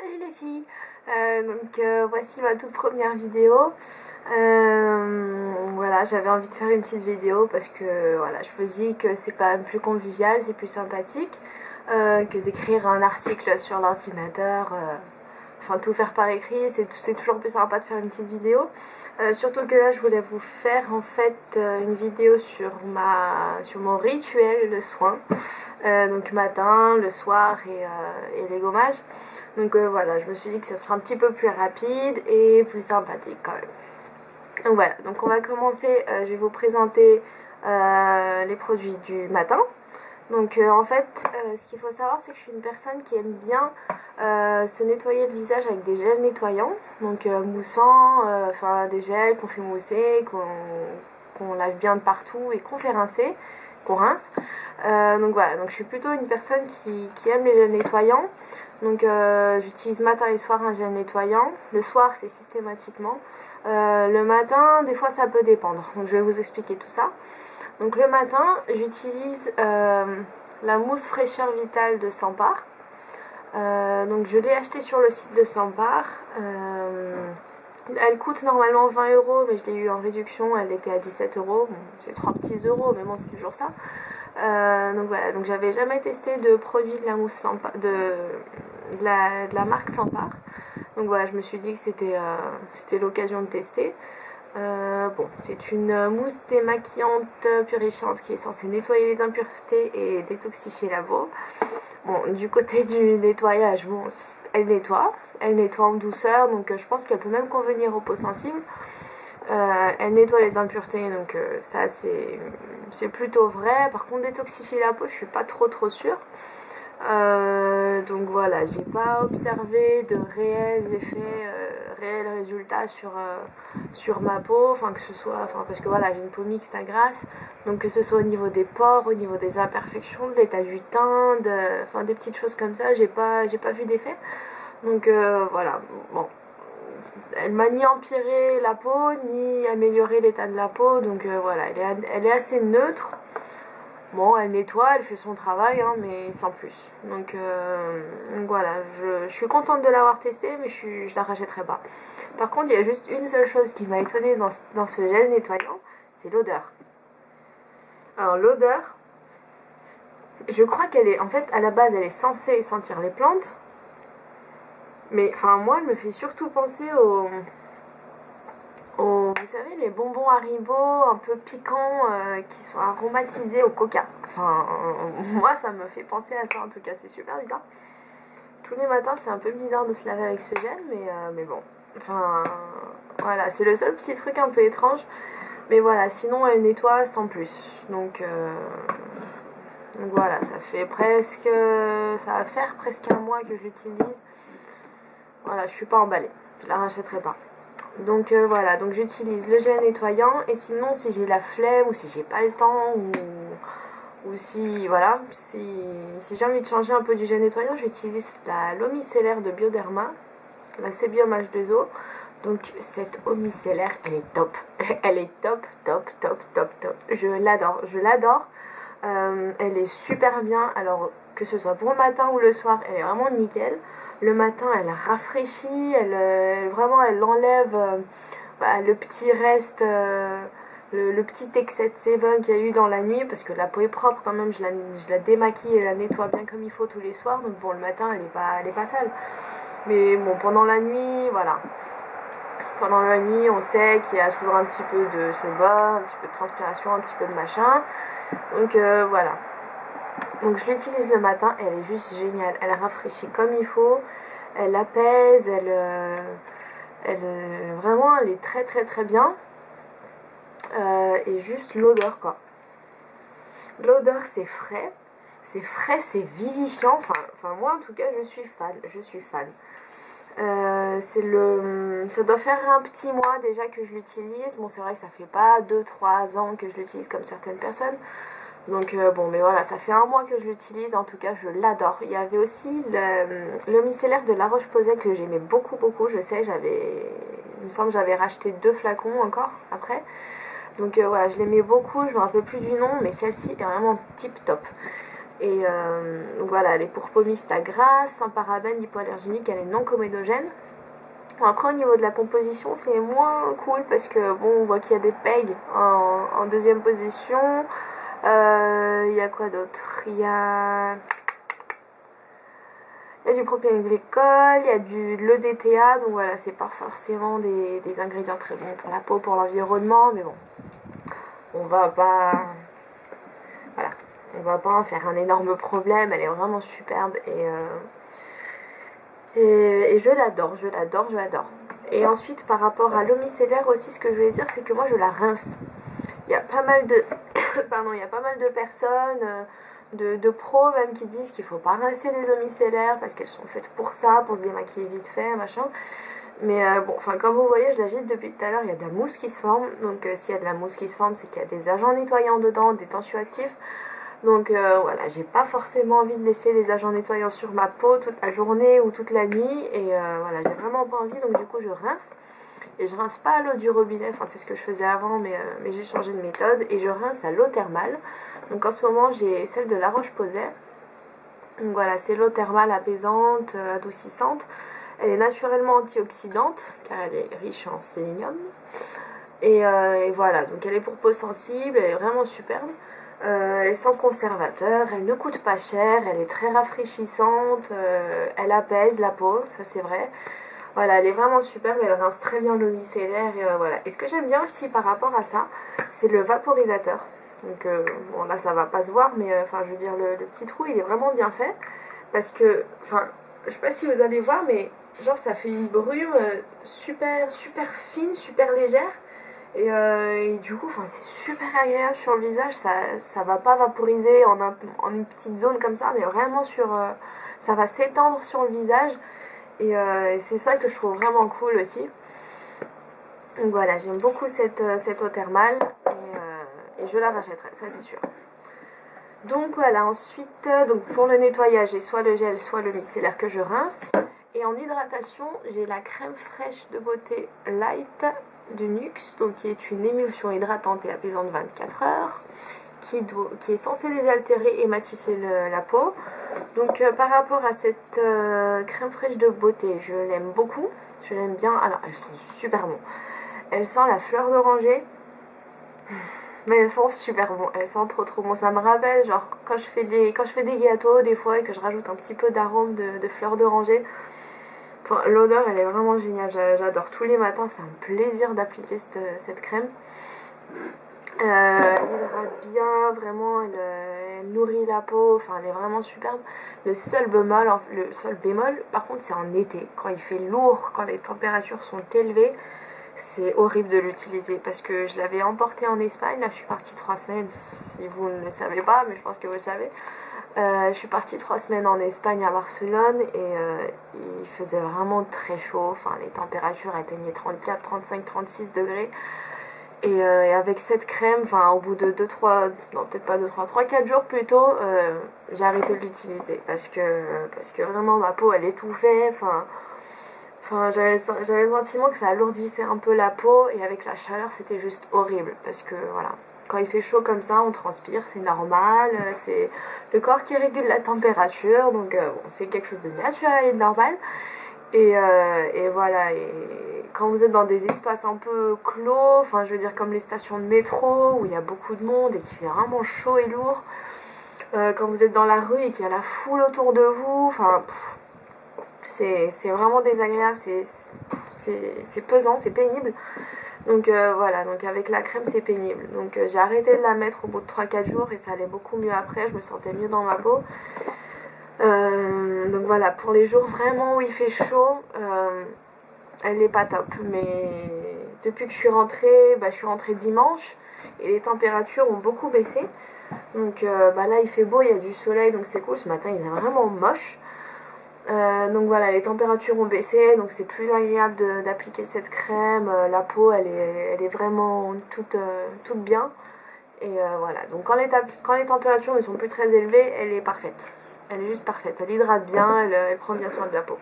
Salut les filles. Voici ma toute première vidéo. Voilà, j'avais envie de faire une petite vidéo parce que voilà, je me dis que c'est quand même plus convivial, c'est plus sympathique que d'écrire un article sur l'ordinateur. Enfin, tout faire par écrit, c'est toujours plus sympa de faire une petite vidéo. Surtout que là, je voulais vous faire en fait une vidéo sur mon rituel de soin. Donc matin, le soir et les gommages. Donc voilà, je me suis dit que ça serait un petit peu plus rapide et plus sympathique quand même. Donc voilà, donc on va commencer, je vais vous présenter les produits du matin. Donc en fait, ce qu'il faut savoir, c'est que je suis une personne qui aime bien se nettoyer le visage avec des gels nettoyants, donc moussants, enfin des gels qu'on fait mousser, qu'on lave bien de partout et qu'on fait rincer, qu'on rince. Donc voilà, donc je suis plutôt une personne qui aime les gels nettoyants. Donc j'utilise matin et soir un gel nettoyant. Le soir, c'est systématiquement. Le matin, des fois, ça peut dépendre. Donc je vais vous expliquer tout ça. Donc le matin, j'utilise la mousse fraîcheur vitale de Sampar. Donc je l'ai achetée sur le site de Sampar. Elle coûte normalement 20 €, mais je l'ai eu en réduction, elle était à 17 €. Bon, c'est 3 petits euros, mais bon, c'est toujours ça. Donc voilà, donc j'avais jamais testé de produit de la mousse Sampar, de la marque Sampar. Donc voilà, je me suis dit que c'était l'occasion de tester. Bon, c'est une mousse démaquillante purifiante qui est censée nettoyer les impuretés et détoxifier la peau. Bon, du côté du nettoyage, bon, elle nettoie en douceur, donc je pense qu'elle peut même convenir aux peaux sensibles. Elle nettoie les impuretés, donc ça c'est plutôt vrai. Par contre, détoxifier la peau, je suis pas trop sûre. Donc voilà, j'ai pas observé de réels effets, réels résultats sur ma peau, enfin que ce soit, parce que voilà, j'ai une peau mixte à grasse, donc que ce soit au niveau des pores, au niveau des imperfections, de l'état du teint, des petites choses comme ça, j'ai pas vu d'effet. Donc voilà, bon, elle m'a ni empiré la peau ni amélioré l'état de la peau, donc voilà, elle est assez neutre. Bon, elle nettoie, elle fait son travail, hein, mais sans plus. Donc voilà, je suis contente de l'avoir testée, mais je la rachèterai pas. Par contre, il y a juste une seule chose qui m'a étonnée dans ce gel nettoyant, c'est l'odeur. Alors l'odeur, je crois qu'elle est, en fait, à la base, elle est censée sentir les plantes. Mais enfin, moi, elle me fait surtout penser vous savez, les bonbons Haribo un peu piquants qui sont aromatisés au coca. Enfin, moi, ça me fait penser à ça en tout cas, c'est super bizarre. Tous les matins, c'est un peu bizarre de se laver avec ce gel, mais bon. Enfin, voilà, c'est le seul petit truc un peu étrange. Mais voilà, sinon, elle nettoie sans plus. Donc voilà, ça va faire presque un mois que je l'utilise. Voilà, je suis pas emballée, je la rachèterai pas. Donc voilà, donc j'utilise le gel nettoyant, et sinon si j'ai la flemme ou si j'ai pas le temps ou si voilà, si j'ai envie de changer un peu du gel nettoyant, j'utilise l'eau micellaire de Bioderma, la Sébium H2O. Donc cette eau micellaire, elle est top. Elle est top. Je l'adore. Elle est super bien, alors que ce soit pour le matin ou le soir, elle est vraiment nickel. Le matin, elle rafraîchit, elle enlève le petit reste, le petit excès de sébum qu'il y a eu dans la nuit, parce que la peau est propre quand même, je la démaquille et la nettoie bien comme il faut tous les soirs, donc bon, le matin, elle est pas sale. Mais bon, pendant la nuit, voilà. Pendant la nuit, on sait qu'il y a toujours un petit peu de sébum, un petit peu de transpiration, un petit peu de machin. Donc voilà. Donc je l'utilise le matin, et elle est juste géniale. Elle rafraîchit comme il faut, elle apaise, vraiment, elle est très bien. Et juste l'odeur, quoi. L'odeur, c'est frais, c'est vivifiant. Enfin moi en tout cas, je suis fan. Ça doit faire un petit mois déjà que je l'utilise. Bon, c'est vrai que ça fait pas 2-3 ans que je l'utilise comme certaines personnes. Donc bon, mais voilà, ça fait un mois que je l'utilise, en tout cas je l'adore. Il y avait aussi le micellaire de La Roche-Posay que j'aimais beaucoup, je sais, il me semble que j'avais racheté 2 flacons encore après. Donc voilà, je l'aimais beaucoup, je me rappelle plus du nom, mais celle-ci est vraiment tip top. Et voilà, elle est pour peau mixte à grasse, sans parabènes, hypoallergénique, elle est non comédogène. Bon, après au niveau de la composition c'est moins cool parce que bon on voit qu'il y a des PEG en deuxième position. Il y a quoi d'autre? Il y a du propylène-glycol, il y a de l'EDTA, donc voilà, c'est pas forcément des ingrédients très bons pour la peau, pour l'environnement, mais bon, on va pas, voilà, on va pas en faire un énorme problème, elle est vraiment superbe et je l'adore, je l'adore, je l'adore. Et ensuite, par rapport à l'eau micellaire aussi, ce que je voulais dire, c'est que moi je la rince. Il y a pas mal de, pardon, il y a pas mal de personnes, de pros même qui disent qu'il faut pas rincer les eaux micellaires parce qu'elles sont faites pour ça, pour se démaquiller vite fait, machin. Mais bon, enfin comme vous voyez, je l'agite depuis tout à l'heure, il y a de la mousse qui se forme. Donc s'il y a de la mousse qui se forme, c'est qu'il y a des agents nettoyants dedans, des tensioactifs. Donc voilà, j'ai pas forcément envie de laisser les agents nettoyants sur ma peau toute la journée ou toute la nuit. Et voilà, j'ai vraiment pas envie, donc du coup je rince. Et je rince pas à l'eau du robinet, enfin c'est ce que je faisais avant, mais j'ai changé de méthode. Et je rince à l'eau thermale. Donc en ce moment j'ai celle de La Roche-Posay. Donc voilà, c'est l'eau thermale apaisante, adoucissante. Elle est naturellement antioxydante, car elle est riche en sélénium. Et voilà, donc elle est pour peau sensible, elle est vraiment superbe. Elle est sans conservateur, elle ne coûte pas cher, elle est très rafraîchissante, elle apaise la peau, ça c'est vrai. Voilà, elle est vraiment superbe, elle rince très bien l'eau micellaire et voilà. Et ce que j'aime bien aussi par rapport à ça, c'est le vaporisateur. Donc bon là ça va pas se voir, mais enfin je veux dire le petit trou il est vraiment bien fait. Parce que, enfin, je sais pas si vous allez voir, mais genre ça fait une brume super fine, super légère. Et du coup, c'est super agréable sur le visage, ça va pas vaporiser en une petite zone comme ça, mais vraiment ça va s'étendre sur le visage. Et c'est ça que je trouve vraiment cool aussi. Donc voilà, j'aime beaucoup cette eau thermale et je la rachèterai, ça c'est sûr. Donc voilà, ensuite, donc pour le nettoyage, j'ai soit le gel, soit le micellaire que je rince. Et en hydratation, j'ai la crème fraîche de beauté Light de NYX, donc qui est une émulsion hydratante et apaisante 24 heures, qui est censée désaltérer et matifier la peau. Donc par rapport à cette crème fraîche de beauté, je l'aime beaucoup, je l'aime bien. Alors, elles sont super bon. Elle sent la fleur d'oranger. Mais elles sont super bon, elles sont trop bon. Ça me rappelle genre quand je fais des gâteaux des fois et que je rajoute un petit peu d'arôme de fleurs d'oranger. Enfin, l'odeur elle est vraiment géniale, j'adore. Tous les matins c'est un plaisir d'appliquer cette crème. Elle hydrate bien, vraiment, elle nourrit la peau, enfin elle est vraiment superbe. Le seul bémol par contre c'est en été, quand il fait lourd, quand les températures sont élevées. C'est horrible de l'utiliser parce que je l'avais emporté en Espagne. Là, je suis partie 3 semaines, si vous ne le savez pas, mais je pense que vous le savez. Je suis partie 3 semaines en Espagne, à Barcelone, et il faisait vraiment très chaud. Enfin, les températures atteignaient 34, 35, 36 degrés. Et avec cette crème, enfin, au bout de 2-3, non, peut-être pas 2-3, 3-4 jours plutôt, j'ai arrêté de l'utiliser parce que vraiment ma peau elle étouffait. Enfin, j'avais le sentiment que ça alourdissait un peu la peau et avec la chaleur c'était juste horrible parce que voilà, quand il fait chaud comme ça on transpire, c'est normal, c'est le corps qui régule la température, donc bon, c'est quelque chose de naturel et de normal. Et voilà, et quand vous êtes dans des espaces un peu clos, enfin je veux dire comme les stations de métro où il y a beaucoup de monde et qu'il fait vraiment chaud et lourd, quand vous êtes dans la rue et qu'il y a la foule autour de vous, enfin c'est vraiment désagréable, c'est pesant, c'est pénible. Donc voilà, donc avec la crème c'est pénible. Donc j'ai arrêté de la mettre au bout de 3-4 jours et ça allait beaucoup mieux après, je me sentais mieux dans ma peau. Donc voilà, pour les jours vraiment où il fait chaud, elle n'est pas top. Mais depuis que je suis rentrée dimanche et les températures ont beaucoup baissé. Donc là il fait beau, il y a du soleil, donc c'est cool. Ce matin il faisait vraiment moche. Donc voilà, les températures ont baissé, donc c'est plus agréable d'appliquer cette crème. La peau elle est vraiment toute bien. Et voilà, donc quand les températures ne sont plus très élevées, elle est parfaite. Elle est juste parfaite, elle hydrate bien, elle prend bien soin de la peau.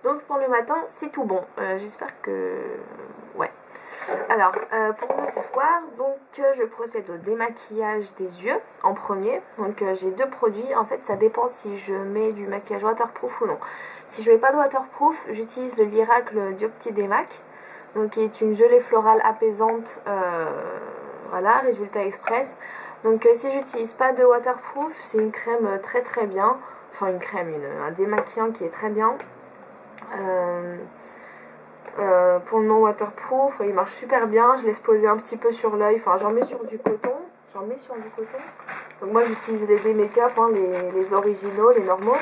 Donc pour le matin, c'est tout bon. J'espère que... Ouais. Alors, pour le soir, donc je procède au démaquillage des yeux en premier. Donc j'ai deux produits, en fait ça dépend si je mets du maquillage waterproof ou non. Si je mets pas de waterproof, j'utilise le Liracle Diopti Démac, donc qui est une gelée florale apaisante, voilà, résultat express. Donc si j'utilise pas de waterproof, c'est une crème très très bien, enfin une crème, un démaquillant qui est très bien. Pour le non waterproof, il marche super bien, je laisse poser un petit peu sur l'œil, enfin j'en mets sur du coton, donc moi j'utilise les D-Makeup, hein, les originaux, les normaux,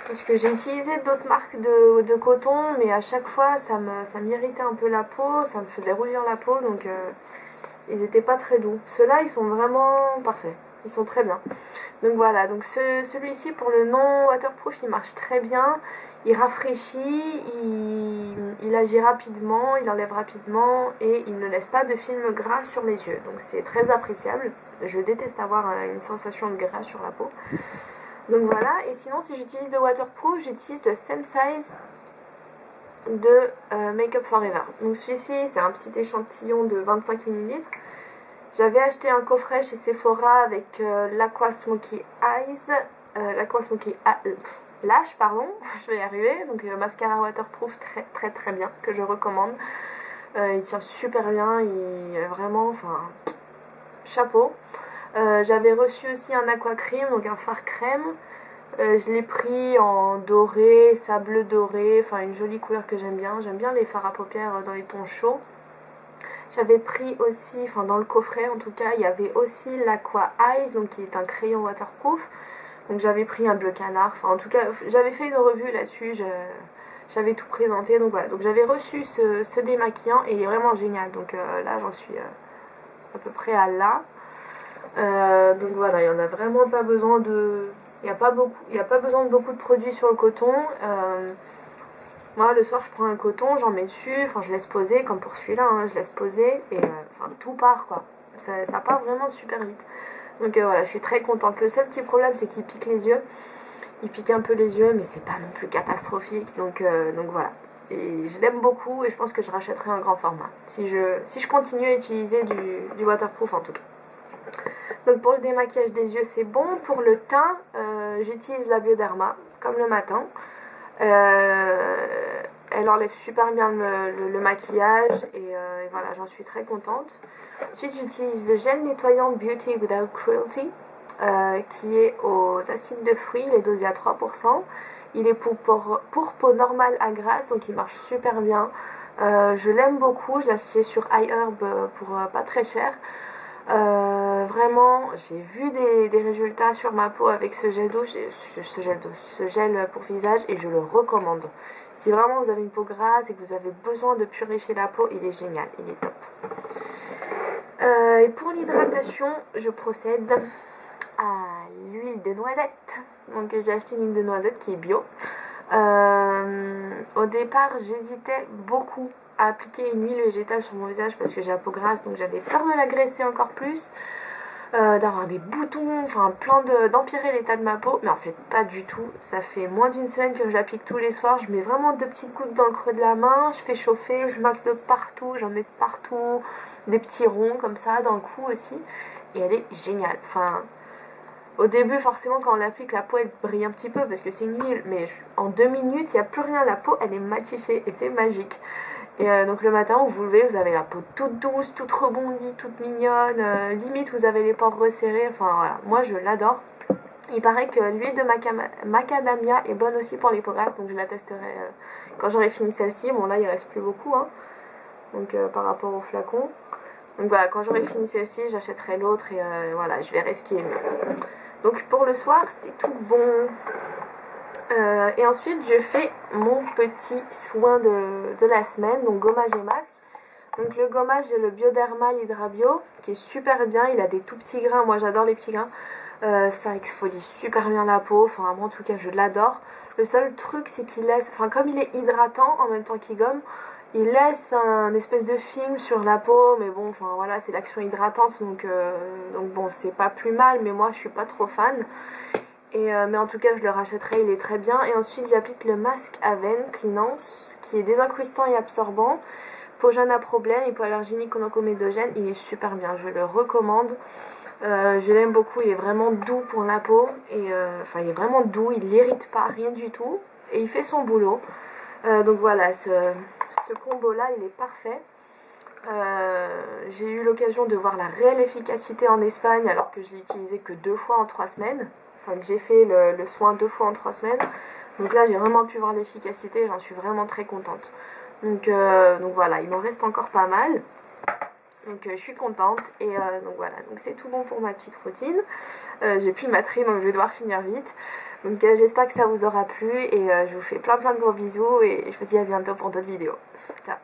parce que j'ai utilisé d'autres marques de coton, mais à chaque fois ça m'irritait un peu la peau, ça me faisait rougir la peau, donc ils étaient pas très doux. Ceux-là ils sont vraiment parfaits, ils sont très bien. Donc voilà, donc celui-ci pour le non waterproof il marche très bien, il rafraîchit, il agit rapidement, il enlève rapidement et il ne laisse pas de film gras sur les yeux. Donc c'est très appréciable, je déteste avoir une sensation de gras sur la peau. Donc voilà, et sinon si j'utilise de waterproof, j'utilise le Sensize de Make Up For Ever. Donc celui-ci c'est un petit échantillon de 25 ml. J'avais acheté un coffret chez Sephora avec l'Aqua Smoky Eyes, l'Aqua Smoky Lash, pardon, je vais y arriver. Donc mascara waterproof très très très bien, que je recommande. Il tient super bien, il est vraiment, enfin, chapeau. J'avais reçu aussi un Aqua Cream, donc un fard crème. Je l'ai pris en doré, sable doré, enfin une jolie couleur que j'aime bien. J'aime bien les fards à paupières dans les tons chauds. J'avais pris aussi, enfin dans le coffret en tout cas, il y avait aussi l'Aqua Eyes, donc qui est un crayon waterproof. Donc j'avais pris un bleu canard, enfin en tout cas j'avais fait une revue là-dessus, j'avais tout présenté. Donc voilà, donc j'avais reçu ce démaquillant et il est vraiment génial. Donc là j'en suis à peu près à là. Donc voilà, il n'y en a vraiment pas besoin de... Il n'y a pas besoin de beaucoup de produits sur le coton. Moi le soir je prends un coton, j'en mets dessus, enfin je laisse poser comme pour celui-là, hein, je laisse poser et enfin tout part quoi. Ça part vraiment super vite. Donc voilà, je suis très contente. Le seul petit problème c'est qu'il pique les yeux. Il pique un peu les yeux mais c'est pas non plus catastrophique. Donc voilà. Et je l'aime beaucoup et je pense que je rachèterai un grand format. Si je continue à utiliser du waterproof en tout cas. Donc pour le démaquillage des yeux c'est bon. Pour le teint, j'utilise la Bioderma comme le matin. Elle enlève super bien le maquillage et voilà, j'en suis très contente. Ensuite j'utilise le gel nettoyant Beauty Without Cruelty qui est aux acides de fruits, il est dosé à 3%. Il est pour peau normale à grasse, donc il marche super bien. Je l'aime beaucoup, je l'ai acheté sur iHerb pour pas très cher. Vraiment j'ai vu des résultats sur ma peau avec ce gel douche, ce gel pour visage, et je le recommande. Si vraiment vous avez une peau grasse et que vous avez besoin de purifier la peau, il est génial, il est top. Et pour l'hydratation, je procède à l'huile de noisette. Donc j'ai acheté une huile de noisette qui est bio. Au départ j'hésitais beaucoup à appliquer une huile végétale sur mon visage parce que j'ai la peau grasse, donc j'avais peur de l'agresser encore plus, d'avoir des boutons, enfin d'empirer l'état de ma peau, mais en fait pas du tout. Ça fait moins d'une semaine que je l'applique tous les soirs, je mets vraiment 2 petites gouttes dans le creux de la main, je fais chauffer, je masse de partout, j'en mets partout, des petits ronds comme ça, dans le cou aussi, et elle est géniale. Enfin, au début forcément quand on l'applique la peau elle brille un petit peu parce que c'est une huile, mais en 2 minutes il n'y a plus rien, la peau elle est matifiée et c'est magique. Et donc le matin vous vous levez, vous avez la peau toute douce, toute rebondie, toute mignonne, limite vous avez les pores resserrés, enfin voilà, moi je l'adore. Il paraît que l'huile de macadamia est bonne aussi pour les peaux grasses, donc je la testerai quand j'aurai fini celle-ci. Bon là il reste plus beaucoup, hein, donc par rapport au flacon. Donc voilà, quand j'aurai fini celle-ci j'achèterai l'autre et voilà, je verrai ce qui est mieux. Donc pour le soir c'est tout bon. Et ensuite je fais mon petit soin de la semaine, donc gommage et masque. Donc le gommage j'ai le Bioderma Hydra Bio qui est super bien, il a des tout petits grains, moi j'adore les petits grains. Ça exfolie super bien la peau, enfin moi en tout cas je l'adore. Le seul truc c'est qu'il laisse, enfin comme il est hydratant en même temps qu'il gomme, il laisse un espèce de film sur la peau, mais bon, enfin voilà, c'est l'action hydratante, donc bon, c'est pas plus mal, mais moi je suis pas trop fan. Mais en tout cas je le rachèterai, il est très bien. Et ensuite j'applique le masque à veine Cleanance qui est désincrustant et absorbant hypogène à problème, hypoallergénique oncomédogène, il est super bien, je le recommande. Je l'aime beaucoup, il est vraiment doux pour la peau, et enfin il est vraiment doux, il n'irrite pas, rien du tout, et il fait son boulot. Donc voilà, ce combo là il est parfait. J'ai eu l'occasion de voir la réelle efficacité en Espagne alors que je l'ai utilisé que 2 fois en 3 semaines, enfin que j'ai fait le soin 2 fois en 3 semaines. Donc là j'ai vraiment pu voir l'efficacité, j'en suis vraiment très contente. Donc voilà, il m'en reste encore pas mal. Donc je suis contente et donc voilà, donc c'est tout bon pour ma petite routine. J'ai plus ma batterie donc je vais devoir finir vite. Donc j'espère que ça vous aura plu et je vous fais plein de gros bisous et je vous dis à bientôt pour d'autres vidéos. Ciao.